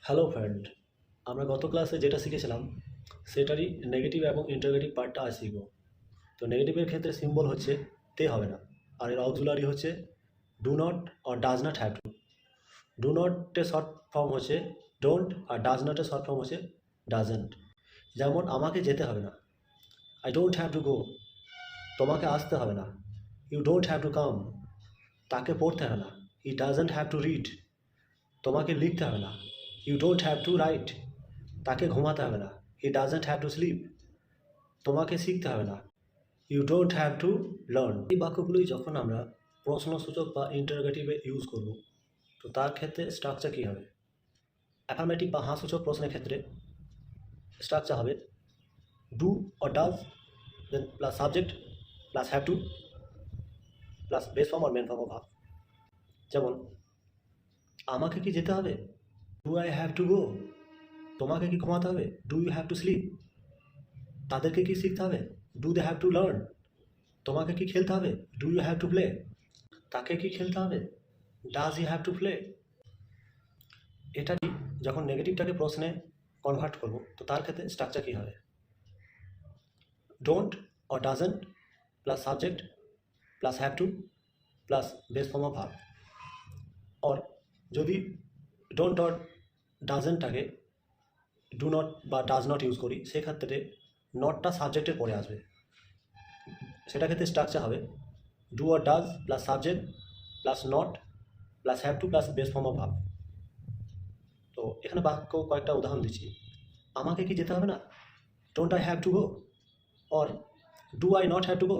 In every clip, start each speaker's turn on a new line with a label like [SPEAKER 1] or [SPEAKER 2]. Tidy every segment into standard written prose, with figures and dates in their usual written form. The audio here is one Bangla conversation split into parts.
[SPEAKER 1] হ্যালো ফ্রেন্ড, আমরা গত ক্লাসে যেটা শিখেছিলাম সেটারই নেগেটিভ এবং ইন্টারোগেটিভ পার্টটা আজ শিখব। তো নেগেটিভের ক্ষেত্রে সিম্বল হচ্ছে তে হবে না, আর এর অক্সিলারি হচ্ছে ডু নট আর does not have to. Do নটের শর্ট ফর্ম হচ্ছে ডোন্ট, আর ডাজ নটের শর্ট ফর্ম হচ্ছে ডাজেন্ট। যেমন আমাকে যেতে হবে না, I don't have to go. তোমাকে আসতে হবে না, you don't have to come. তাকে পড়তে হবে না, he doesn't have to read. তোমাকে লিখতে হবে না, you don't have to write. তাকে ঘুমাতে হবে না, he doesn't have to slip. তোমাকে শিখতে হবে না, you don't have to learn. এই বাক্যগুলোই যখন আমরা প্রশ্নসূচক বা ইন্টারোগেটিভে ইউজ করব, তো তার ক্ষেত্রে স্ট্রাকচার কী হবে? অ্যাফার্মেটিভ বা হ্যাঁ সূচক প্রশ্নের ক্ষেত্রে স্ট্রাকচার হবে do or does, then plus subject plus have to plus base form আর মেন ফর্ম অফ ভার্ব। যেমন আমাকে কি যেতে হবে, do I have to go. তোমাকে কি ঘুমাতে হবে, do you have to sleep. তাদেরকে কি শিখতে হবে, do they have to learn. তোমাকে কি খেলতে হবে, do you have to play. তাকে কি খেলতে হবে, does he have to play. এটা যখন নেগেটিভটাকে প্রশ্নে কনভার্ট করব, তো তার ক্ষেত্রে স্ট্রাকচার কী হবে? Don't or doesn't plus subject plus have to plus base form of verb. Or যদি ডোন্ট অর ডাজেন্টটাকে ডু নট বা ডাজ নট ইউজ করি, সেক্ষেত্রে নটটা সাবজেক্টের পরে আসবে। সেটা ক্ষেত্রে স্ট্রাকচার হবে do or does plus subject plus not plus have to plus base form of verb. তো এখানে বাক্য কয়েকটা উদাহরণ দিচ্ছি। আমাকে কি যেতে হবে না, don't I have to go. Or do I not have to go.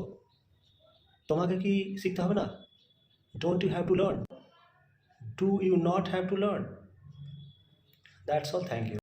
[SPEAKER 1] তোমাকে কি শিখতে হবে না, don't you have to learn. Do you not have to learn. That's all, thank you.